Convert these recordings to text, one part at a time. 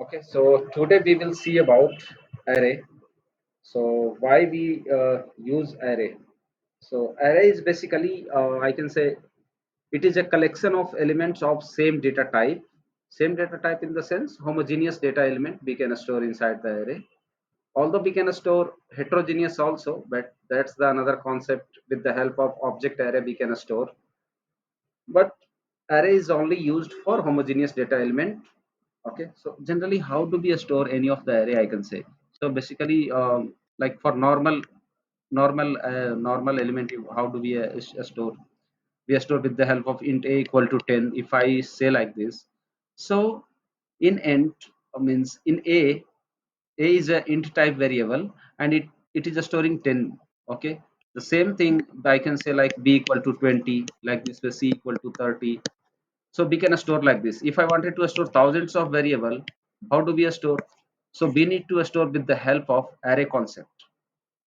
Okay, so today we will see about array. So why we use array? So array is basically I can say it is a collection of elements of same data type. Same data type in the sense homogeneous data element we can store inside the array. Although we can store heterogeneous also, but that's the another concept. With the help of object array we can store. But array is only used for homogeneous data element. Okay, so generally how do we store any of the array I can say. So basically like for normal element, how do we store? We store with the help of int a equal to 10. If I say like this, so in int means in a is a int type variable, and it is a storing 10. Okay, the same thing I can say like b equal to 20, like this way c equal to 30. So we can store like this. If I wanted to store thousands of variable, how do we store? So we need to store with the help of array concept.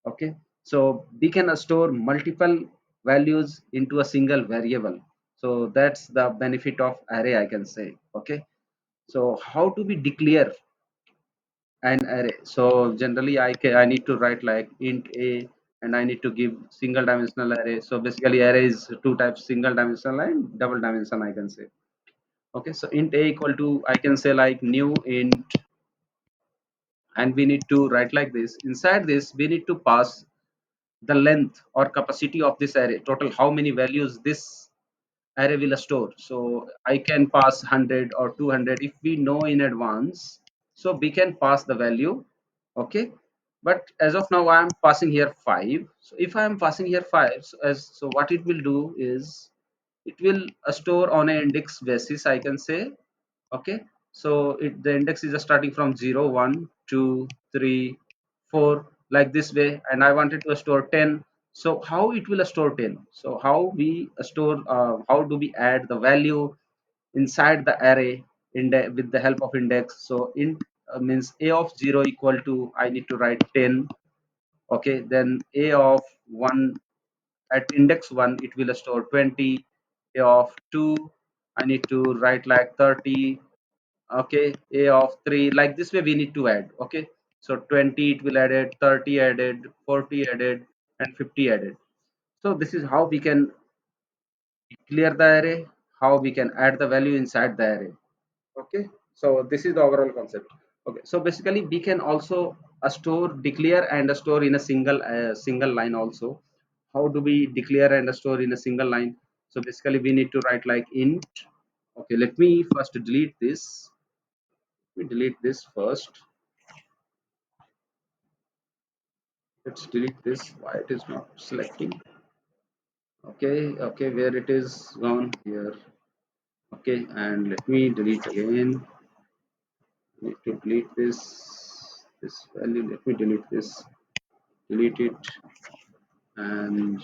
Okay, so we can store multiple values into a single variable. So that's the benefit of array I can say. Okay, so how do we declare an array? So generally I need to write like int a, and I need to give single dimensional array. So basically array is two types, single dimensional and double dimension I can say. Okay, so int a equal to I can say like new int, and we need to write like this. Inside this we need to pass the length or capacity of this array, total how many values this array will store. So I can pass 100 or 200 if we know in advance, so we can pass the value. Okay, but as of now I am passing here 5. So if I am passing here 5, so what it will do is it will store on an index basis I can say. Okay, so the index is starting from 0 1 2 3 4 like this way, and I wanted to store 10. So how it will store 10? So how we store how do we add the value inside the array with the help of index? So int means a of 0 equal to I need to write 10. Okay, then a of 1, at index 1 it will store 20. A of 2 I need to write like 30. Okay, a of 3, like this way we need to add. Okay, so 20 it will added, 30 added, 40 added, and 50 added. So this is how we can clear the array, how we can add the value inside the array. Okay, so this is the overall concept. Okay, so basically we can also store, declare and store in a single line also. How do we declare and store in a single line? So basically we need to write like int. Okay, let me first delete this. We delete this first. Let's delete this. Why it is not selecting? Okay, okay, where it is gone here. Okay, and let me delete again. Need to delete this value. Let me delete this. Delete it, and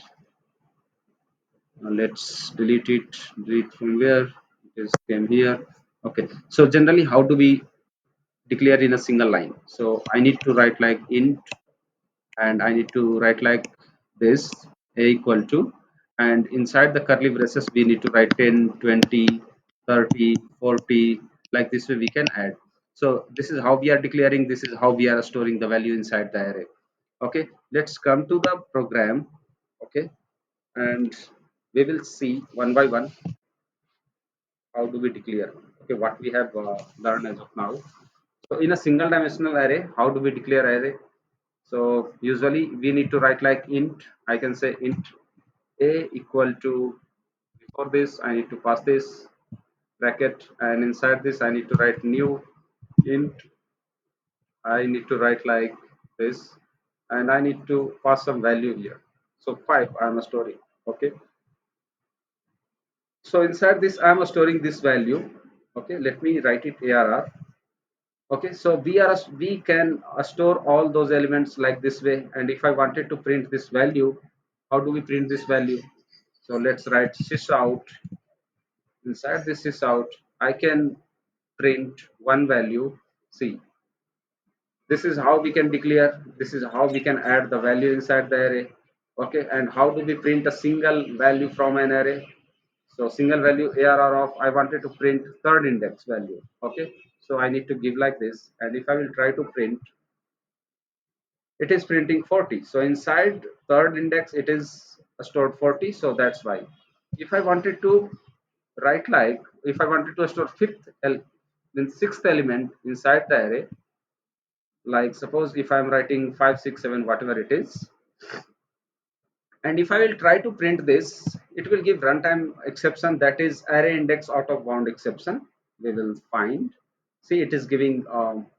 let's delete it. Delete from where it is came here. Okay, so generally how do we declare in a single line? So I need to write like int, and I need to write like this, a equal to, and inside the curly braces we need to write 10, 20, 30, 40, like this way we can add. So this is how we are declaring, this is how we are storing the value inside the array. Okay, let's come to the program. Okay, and we will see one by one how do we declare. Okay, what we have learned as of now. So in a single dimensional array, how do we declare array? So usually we need to write like int. I can say int a equal to, before this I need to pass this bracket, and inside this I need to write new int. I need to write like this, and I need to pass some value here. So 5 I am storing. Okay. So inside this I am storing this value. Okay. Let me write it ARR. Okay, so we can store all those elements like this way, and if I wanted to print this value, how do we print this value? So let's write sys out. Inside this sys out I can print one value. See, this is how we can declare, this is how we can add the value inside the array. Okay, and how do we print a single value from an array? So single value ARR of, I wanted to print third index value. Okay, so I need to give like this, and if I will try to print, it is printing 40. So inside third index it is stored 40, so that's why. If I wanted to write like, if I wanted to store then sixth element inside the array, like suppose if I'm writing 5 6 7 whatever it is, and if I will try to print this, it will give runtime exception, that is array index out of bound exception. We will find, see it is giving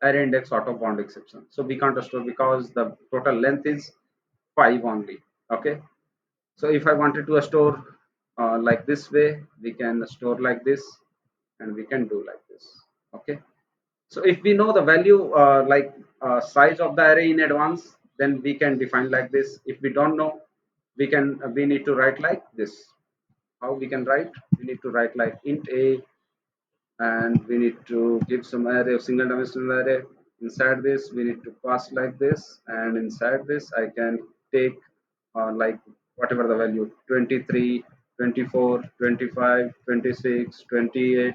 array index out of bound exception, so we can't store because the total length is 5 only. Okay, so if I wanted to store like this way, we can store like this, and we can do like this. Okay, so if we know the value size of the array in advance, then we can define like this. If we don't know, we need to write like this. How we can write? We need to write like int a, and we need to give some array of single dimensional array. Inside this we need to pass like this, and inside this I can take like whatever the value, 23, 24, 25, 26, 28,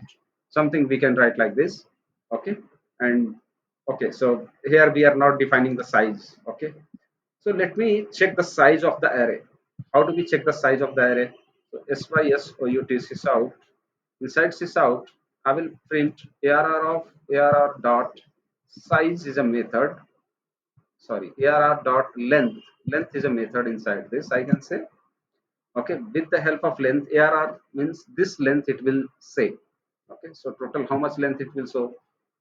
something we can write like this. Okay, and okay, so here we are not defining the size. Okay, so let me check the size of the array. How do we check the size of the array? So sysout sysout, inside sysout I will print arr of arr dot size is a method. Sorry, arr dot length. Length is a method inside this, I can say. Okay, with the help of length, arr means this length it will say. Okay, so total how much length it will show?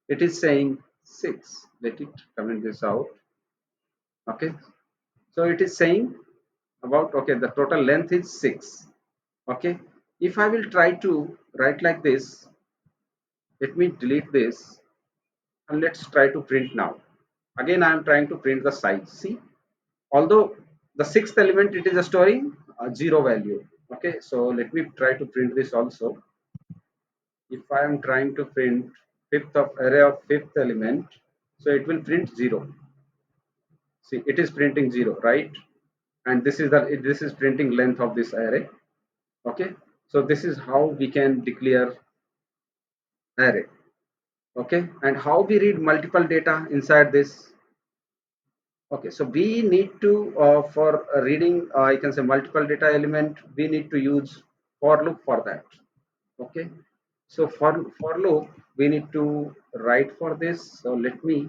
It is saying 6. Let it comment this out. Okay, so it is saying about, okay, the total length is 6. Okay, if I will try to write like this, let me delete this, and let's try to print now. Again I am trying to print the size. See, although the sixth element it is storing a 0 value. Okay, so let me try to print this also. If I am trying to print fifth of array of fifth element, so it will print 0. See, it is printing 0, right? And this is printing length of this array. Okay, so this is how we can declare array. Okay, and how we read multiple data inside this. Okay, so we need to for reading I can say multiple data element, we need to use for loop for that. Okay, so for loop we need to write for this. So let me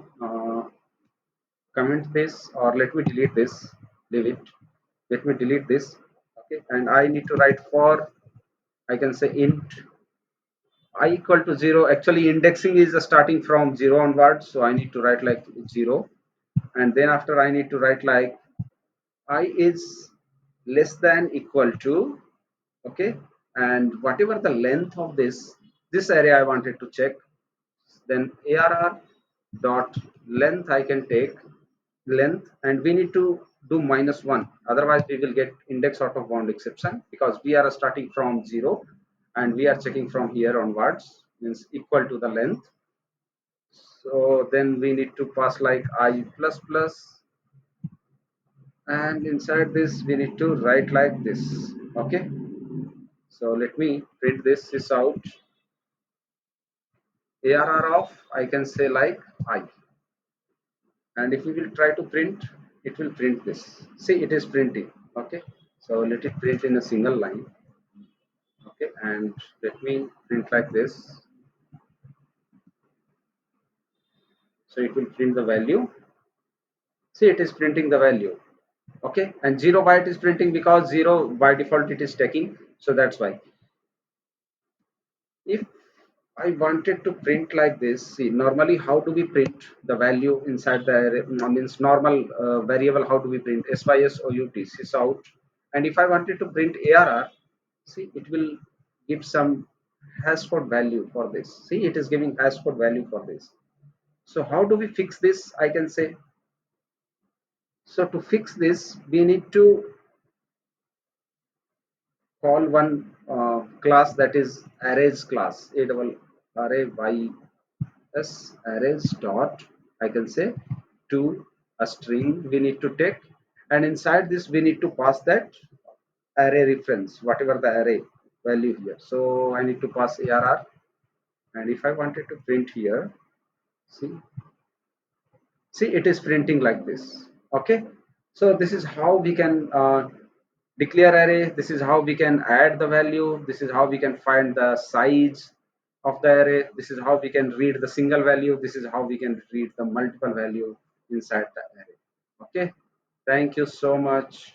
comment this, or let me delete this, leave it, let me delete this. Okay, and I need to write for, I can say int I equal to 0. Actually indexing is starting from 0 onwards, so I need to write like 0, and then after I need to write like I is less than equal to, okay, and whatever the length of this array I wanted to check, then arr dot length I can take length, and we need to do -1, otherwise we will get index out of bound exception, because we are starting from 0 and we are checking from here onwards, means equal to the length. So then we need to pass like I plus plus, and inside this we need to write like this. Okay, so let me print this out. ARR of, I can say like I, and if we will try to print, it will print this. See, it is printing. Okay, so let it print in a single line. Okay, and let me print like this. So it will print the value. See, it is printing the value. Okay, and 0 byte is printing because 0 by default it is taking, so that's why. If I wanted to print like this, see, normally how do we print the value inside the array? Means normal variable, how do we print? Sysout sysout, and if I wanted to print arr, see, it will give some hash code value for this. See, it is giving hash code value for this. So how do we fix this? I can say, so to fix this, we need to call one class, that is arrays class, a double array y s arrays dot, I can say, to a string we need to take, and inside this we need to pass that array reference, whatever the array. value here. So I need to pass ARR, and if I wanted to print here, see, see it is printing like this. Okay, so this is how we can declare array. This is how we can add the value. This is how we can find the size of the array. This is how we can read the single value. This is how we can read the multiple value inside the array. Okay, thank you so much.